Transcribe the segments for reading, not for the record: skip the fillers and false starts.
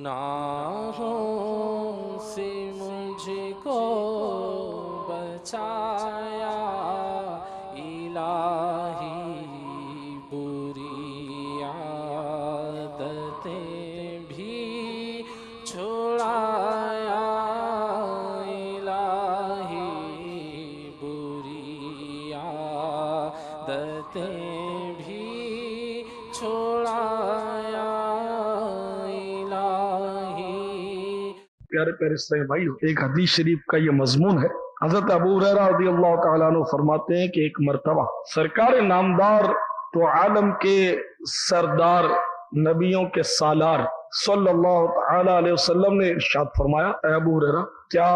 گناہوں سے مجھ کو بچایا الہی، بری عادتیں بھی چھڑایا الہی، بری عادتیں بھی چھڑایا الہی۔ پیارے پیارے اسلامی بھائیو، ایک حدیث شریف کا یہ مضمون ہے۔ حضرت ابو ہریرہ رضی اللہ تعالیٰ عنہ فرماتے ہیں کہ ایک مرتبہ سرکار نامدار تو عالم کے سردار، نبیوں کے سالار صلی اللہ تعالیٰ علیہ وسلم نے ارشاد فرمایا، اے ابو ہریرہ، کیا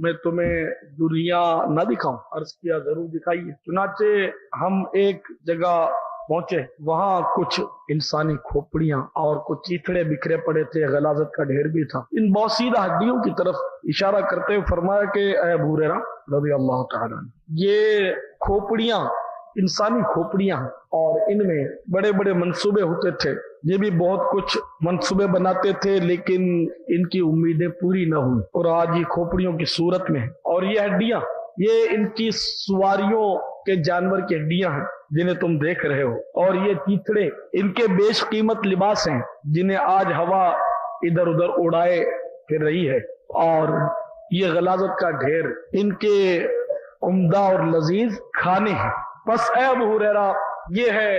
میں تمہیں دنیا نہ دکھاؤں؟ عرض کیا ضرور دکھائیے۔ چنانچہ ہم ایک جگہ پہنچے، وہاں کچھ انسانی کھوپڑیاں اور کچھ چیتڑے بکھرے پڑے تھے، غلاظت کا ڈھیر بھی تھا۔ ان بوسیدہ ہڈیوں کی طرف اشارہ کرتے ہوئے فرمایا کہ اے ابو ہریرہ رضی اللہ تعالیٰ عنہ، یہ کھوپڑیاں انسانی کھوپڑیاں ہیں اور ان میں بڑے بڑے منصوبے ہوتے تھے۔ یہ بھی بہت کچھ منصوبے بناتے تھے لیکن ان کی امیدیں پوری نہ ہوئی، اور آج یہ کھوپڑیوں کی صورت میں ہیں۔ اور یہ ہڈیاں، یہ ان کی سواریوں کے جانور کی ہڈیاں ہیں جنہیں تم دیکھ رہے ہو، اور یہ چیتڑے ان کے بیش قیمت لباس ہیں جنہیں آج ہوا ادھر ادھر اڑائے پھر رہی ہے، اور یہ غلاظت کا ڈھیر ان کے عمدہ اور لذیذ کھانے ہیں۔ بس اے ابو ہریرہ، یہ ہے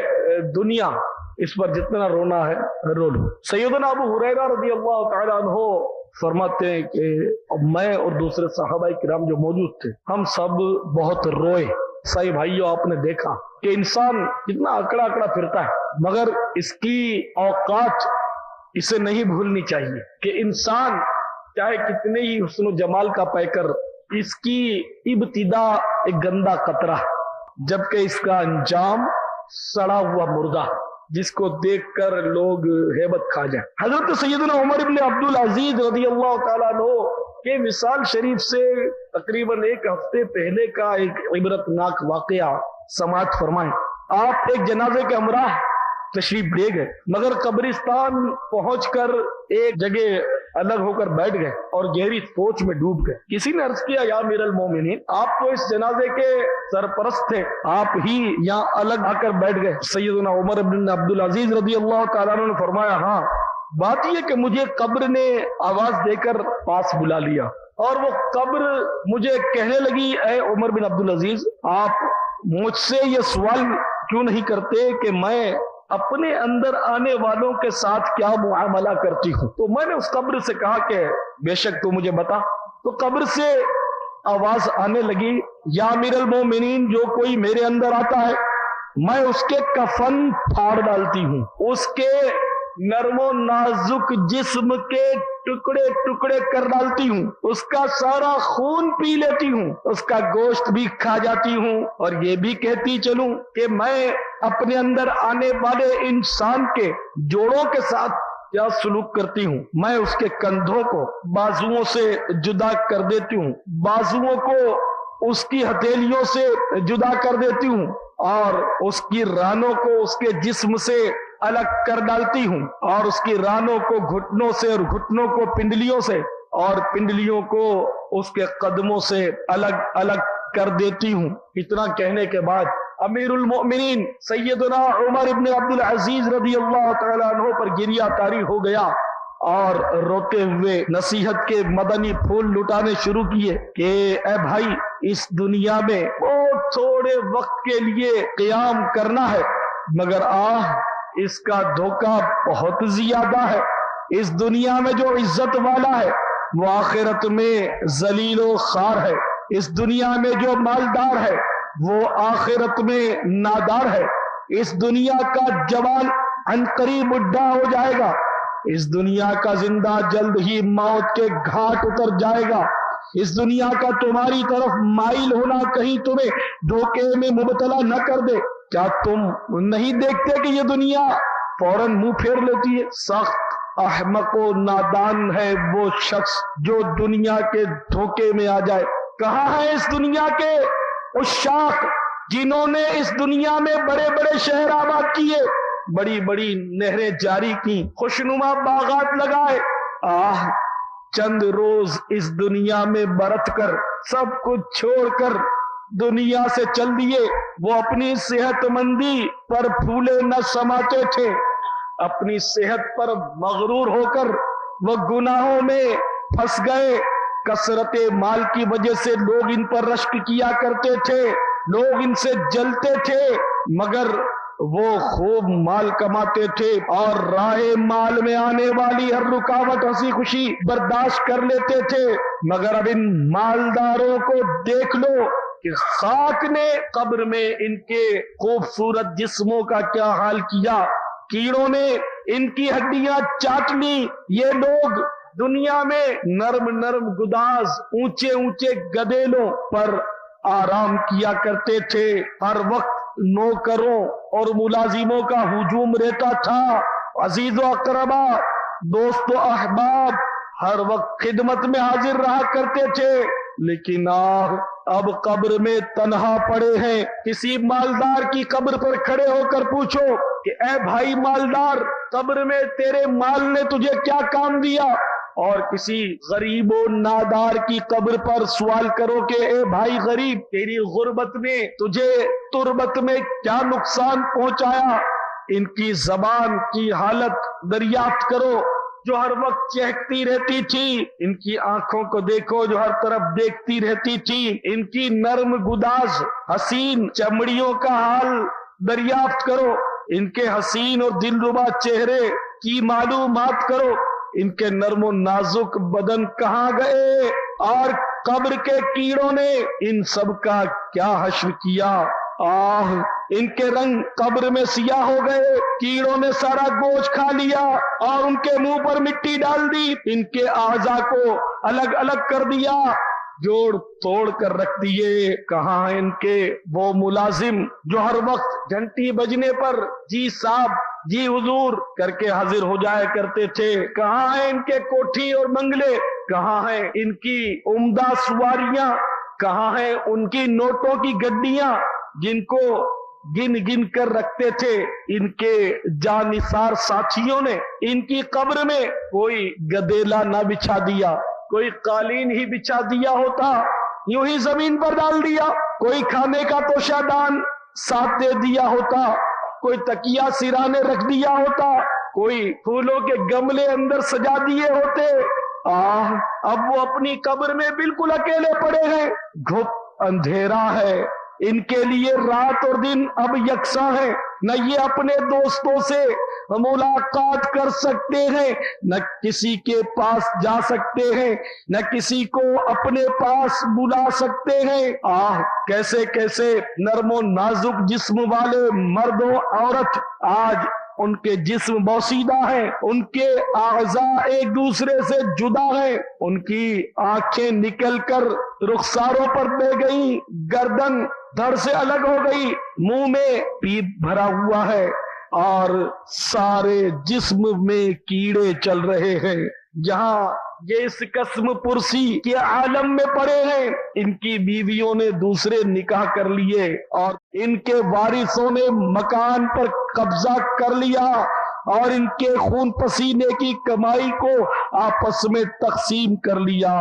دنیا، اس پر جتنا رونا ہے رو لو۔ سیدنا ابو ہریرہ رضی اللہ تعالیٰ عنہ فرماتے ہیں کہ میں اور دوسرے صحابہ کرام جو موجود تھے، ہم سب بہت روئے۔ صحیح بھائیو، آپ نے دیکھا کہ انسان کتنا اکڑا اکڑا پھرتا ہے، مگر اس کی اوقات اسے نہیں بھولنی چاہیے کہ انسان چاہے کتنے ہی حسن و جمال کا پیکر، اس کی ابتدا ایک گندا قطرہ جبکہ اس کا انجام سڑا ہوا مردہ جس کو دیکھ کر لوگ ہیبت کھا جائیں۔ حضرت سیدنا عمر بن عبدالعزیز رضی اللہ تعالیٰ عنہ کے وصال شریف سے تقریباً ایک ہفتے پہلے کا ایک عبرت ناک واقعہ سماعت فرمائیں۔ آپ ایک جنازے کے ہمراہ تشریف لے گئے، مگر قبرستان پہنچ کر ایک جگہ الگ ہو کر بیٹھ گئے اور گہری سوچ میں ڈوب گئے۔ کسی نے عرض کیا، یا امیر المومنین، آپ تو اس جنازے کے سرپرست تھے، آپ ہی یہاں الگ آ کر بیٹھ گئے؟ سیدنا عمر بن عبدالعزیز رضی اللہ تعالیٰ عنہ نے فرمایا، ہاں، بات یہ کہ مجھے قبر نے آواز دے کر پاس بلا لیا، اور وہ قبر مجھے کہنے لگی، اے عمر بن عبدالعزیز، آپ مجھ سے یہ سوال کیوں نہیں کرتے کہ میں اپنے اندر آنے والوں کے ساتھ کیا معاملہ کرتی ہوں؟ تو میں نے اس قبر سے کہا کہ بے شک تو مجھے بتا۔ تو قبر سے آواز آنے لگی، یا امیر المومنین، جو کوئی میرے اندر آتا ہے میں اس کے کفن پھاڑ ڈالتی ہوں، اس کے نرم و نازک جسم کے ٹکڑے ٹکڑے کر ڈالتی ہوں، اس کا سارا خون پی لیتی ہوں، اس کا گوشت بھی کھا جاتی ہوں، اور یہ بھی کہتی چلوں کہ میں اپنے اندر آنے والے انسان کے جوڑوں کے ساتھ کیا سلوک کرتی ہوں۔ میں اس کے کندھوں کو بازوؤں سے جدا کر دیتی ہوں، بازوؤں کو اس کی ہتھیلیوں سے جدا کر دیتی ہوں، اور اس کی رانوں کو اس کے جسم سے الگ کر ڈالتی ہوں، اور اس کی رانوں کو گھٹنوں سے، اور گھٹنوں کو پنڈلیوں سے، اور پنڈلیوں کو اس کے قدموں سے الگ الگ کر دیتی ہوں۔ اتنا کہنے کے بعد امیر المؤمنین سیدنا عمر بن عبدالعزیز رضی اللہ تعالیٰ عنہ پر گریہ طاری ہو گیا، اور روتے ہوئے نصیحت کے مدنی پھول لٹانے شروع کیے کہ اے بھائی، اس دنیا میں بہت تھوڑے وقت کے لیے قیام کرنا ہے، مگر اس کا دھوکہ بہت زیادہ ہے۔ اس دنیا میں جو عزت والا ہے وہ آخرت میں ذلیل و خوار ہے، اس دنیا میں جو مالدار ہے وہ آخرت میں نادار ہے، اس دنیا کا جوان عنقریب بڈھا ہو جائے گا، اس دنیا کا زندہ جلد ہی موت کے گھاٹ اتر جائے گا، اس دنیا کا تمہاری طرف مائل ہونا کہیں تمہیں دھوکے میں مبتلا نہ کر دے۔ کیا تم نہیں دیکھتے کہ یہ دنیا فوراً منہ پھیر لیتی ہے؟ سخت احمق و نادان ہے وہ شخص جو دنیا کے دھوکے میں آ جائے۔ کہاں ہے اس دنیا کے عشاق جنہوں نے اس دنیا میں بڑے بڑے شہر آباد کیے، بڑی بڑی نہریں جاری کی، خوشنما باغات لگائے، آہ چند روز اس دنیا میں برت کر سب کچھ چھوڑ کر دنیا سے چل دیے. وہ اپنی صحت مندی پر پھولے نہ سماتے تھے. اپنی صحت پر مغرور ہو کر وہ گناہوں میں پھنس گئے. کثرت مال کی وجہ سے لوگ ان پر رشک کیا کرتے تھے, لوگ ان سے جلتے تھے, مگر وہ خوب مال کماتے تھے اور راہ مال میں آنے والی ہر رکاوٹ ہنسی خوشی برداشت کر لیتے تھے. مگر اب ان مالداروں کو دیکھ لو کہ خاک نے قبر میں ان کے خوبصورت جسموں کا کیا حال کیا. کیڑوں نے ان کی ہڈیاں چاٹ لی. یہ لوگ دنیا میں نرم نرم گداز اونچے اونچے گدیلوں پر آرام کیا کرتے تھے. ہر وقت نوکروں اور ملازموں کا ہجوم رہتا تھا. عزیز و اقربا, دوست و احباب ہر وقت خدمت میں حاضر رہا کرتے تھے. لیکن اب قبر میں تنہا پڑے ہیں. کسی مالدار کی قبر پر کھڑے ہو کر پوچھو کہ اے بھائی مالدار, قبر میں تیرے مال نے تجھے کیا کام دیا؟ اور کسی غریب و نادار کی قبر پر سوال کرو کہ اے بھائی غریب, تیری غربت نے تجھے تربت میں کیا نقصان پہنچایا؟ ان کی زبان کی حالت دریافت کرو جو ہر وقت چہکتی رہتی تھی. ان کی آنکھوں کو دیکھو جو ہر طرف دیکھتی رہتی تھی. ان کی نرم گداز حسین چمڑیوں کا حال دریافت کرو. ان کے حسین اور دلربا چہرے کی معلومات کرو. ان کے نرم و نازک بدن کہاں گئے؟ اور قبر کے کیڑوں نے ان سب کا کیا حشر کیا؟ آہ ان کے رنگ قبر میں سیاہ ہو گئے. کیڑوں نے سارا گوشت کھا لیا اور ان کے منہ پر مٹی ڈال دی. ان کے اعضاء کو الگ الگ کر دیا, جوڑ توڑ کر رکھ دیے. کہاں ہیں ان کے وہ ملازم جو ہر وقت گھنٹی بجنے پر جی صاحب جی حضور کر کے حاضر ہو جایا کرتے تھے؟ کہاں ہیں ان کے کوٹھی اور بنگلے؟ کہاں ہیں ان کی عمدہ سواریاں؟ کہاں ہیں ان کی نوٹوں کی گڈیاں جن کو گن گن کر رکھتے تھے ان کے جانثار ساتھیوں نے؟ ان کی قبر میں کوئی گدیلا نہ بچھا دیا, کوئی قالین ہی بچھا دیا ہوتا, یوں ہی زمین پر ڈال دیا. کوئی کھانے کا توشہ دان ساتھ دے دیا ہوتا, کوئی تکیہ سرانے رکھ دیا ہوتا, کوئی پھولوں کے گملے اندر سجا دیے ہوتے. اب وہ اپنی قبر میں بالکل اکیلے پڑے ہیں. گھپ اندھیرا ہے. ان کے لیے رات اور دن اب یکساں ہے. نہ یہ اپنے دوستوں سے ملاقات کر سکتے ہیں, نہ کسی کے پاس جا سکتے ہیں, نہ کسی کو اپنے پاس بلا سکتے ہیں. کیسے کیسے نرم و نازک جسم والے مرد و عورت آج ان کے جسم بوسیدہ ہیں, ان کے اعضاء ایک دوسرے سے جدا ہیں, ان کی آنکھیں نکل کر رخساروں پر بہ گئی, گردن دھڑ سے الگ ہو گئی, منہ میں پیپ بھرا ہوا ہے اور سارے جسم میں کیڑے چل رہے ہیں. جہاں یہ اس قسم پرسی کے عالم میں پڑے ہیں, ان کی بیویوں نے دوسرے نکاح کر لیے اور ان کے وارثوں نے مکان پر قبضہ کر لیا اور ان کے خون پسینے کی کمائی کو آپس میں تقسیم کر لیا.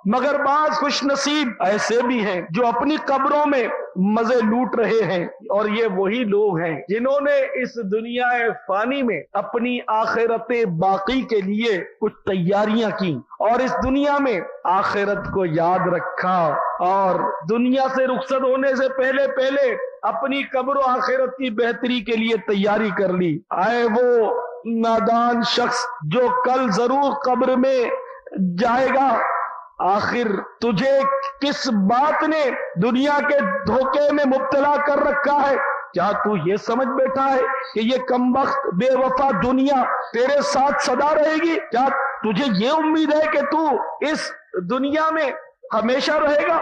مگر بعض خوش نصیب ایسے بھی ہیں جو اپنی قبروں میں مزے لوٹ رہے ہیں, اور یہ وہی لوگ ہیں جنہوں نے اس دنیا فانی میں اپنی آخرت باقی کے لیے کچھ تیاریاں کی اور اس دنیا میں آخرت کو یاد رکھا اور دنیا سے رخصت ہونے سے پہلے اپنی قبر و آخرت کی بہتری کے لیے تیاری کر لی. آئے وہ نادان شخص جو کل ضرور قبر میں جائے گا. آخر تجھے کس بات نے دنیا کے دھوکے میں مبتلا کر رکھا ہے؟ کیا تو یہ سمجھ بیٹھا ہے کہ یہ کمبخت بے وفا دنیا تیرے ساتھ سدا رہے گی؟ کیا تجھے یہ امید ہے کہ تو اس دنیا میں ہمیشہ رہے گا؟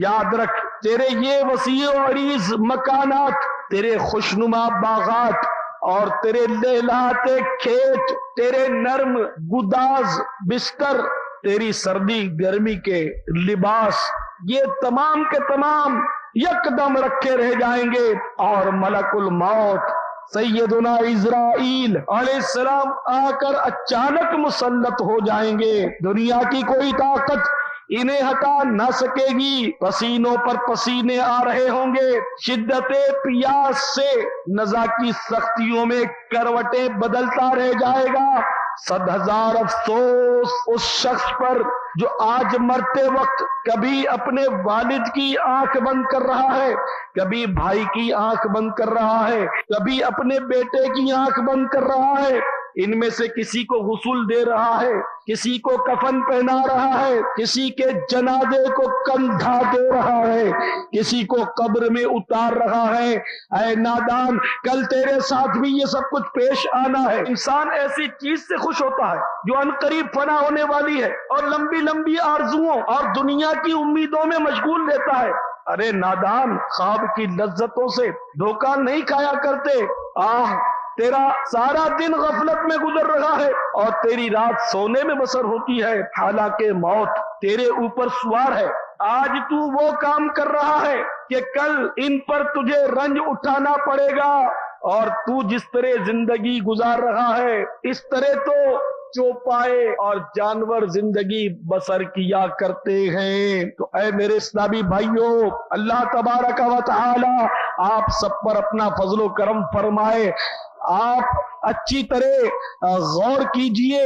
یاد رکھ, تیرے یہ وسیع و عریض مکانات, تیرے خوشنما باغات اور تیرے لہلاتے کھیت, تیرے نرم گداز بستر, تیری سردی گرمی کے لباس, یہ تمام کے تمام یک دم رکھے رہ جائیں گے اور ملک الموت سیدنا اسرائیل علیہ السلام آ کر اچانک مسلط ہو جائیں گے، دنیا کی کوئی طاقت انہیں ہٹا نہ سکے گی، پسینوں پر پسینے آ رہے ہوں گے، شدت پیاس سے نزا کی سختیوں میں کروٹیں بدلتا رہ جائے گا۔ 100,000 افسوس اس شخص پر جو آج مرتے وقت کبھی اپنے والد کی آنکھ بند کر رہا ہے، کبھی بھائی کی آنکھ بند کر رہا ہے، کبھی اپنے بیٹے کی آنکھ بند کر رہا ہے، ان میں سے کسی کو غسل دے رہا ہے، کسی کو کفن پہنا رہا ہے، کسی کے جنازے کو کندھا دے رہا ہے، کسی کو قبر میں اتار رہا ہے۔ اے نادان، کل تیرے ساتھ بھی یہ سب کچھ پیش آنا ہے۔ انسان ایسی چیز سے خوش ہوتا ہے جو عنقریب فنا ہونے والی ہے اور لمبی لمبی آرزوؤں اور دنیا کی امیدوں میں مشغول رہتا ہے۔ ارے نادان، خواب کی لذتوں سے دھوکہ نہیں کھایا کرتے۔ تیرا سارا دن غفلت میں گزر رہا ہے اور تیری رات سونے میں بسر ہوتی ہے، حالانکہ موت تیرے اوپر سوار ہے۔ آج تو وہ کام کر رہا ہے کہ کل ان پر تجھے رنج اٹھانا پڑے گا، اور تو جس طرح زندگی گزار رہا ہے اس طرح تو چوپائے اور جانور زندگی بسر کیا کرتے ہیں۔ تو اے میرے اسلامی بھائیوں، اللہ تبارک و تعالی آپ سب پر اپنا فضل و کرم فرمائے۔ آپ اچھی طرح غور کیجئے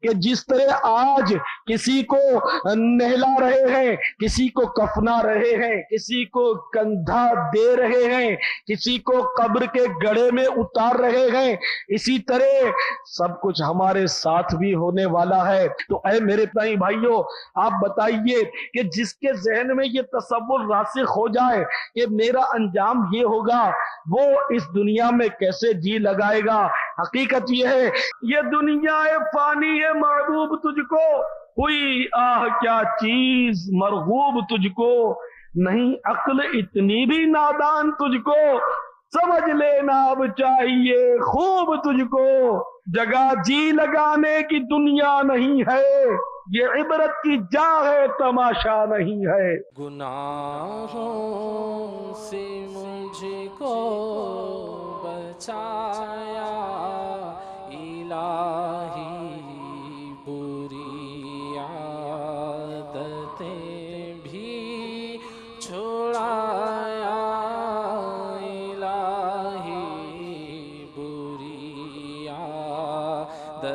کہ جس طرح آج کسی کو نہلا رہے ہیں، کسی کو کفنا رہے ہیں، کسی کو کندھا دے رہے ہیں، کسی کو قبر کے گڑھے میں اتار رہے ہیں، اسی طرح سب کچھ ہمارے ساتھ بھی ہونے والا ہے۔ تو اے میرے بھائیوں، آپ بتائیے کہ جس کے ذہن میں یہ تصور راسخ ہو جائے کہ میرا انجام یہ ہوگا، وہ اس دنیا میں کیسے جی لگائے گا؟ حقیقت یہ ہے، یہ دنیا فانی ہے محبوب تجھ کو، کوئی کیا چیز مرغوب تجھ کو، نہیں عقل اتنی بھی نادان تجھ کو، سمجھ لینا اب چاہیے خوب تجھ کو، جگہ جی لگانے کی دنیا نہیں ہے، یہ عبرت کی جا ہے تماشا نہیں ہے۔ گناہوں سے مجھ کو بچایا الہی، بری عادتیں بھی چھڑایا الہی، بری عادتیں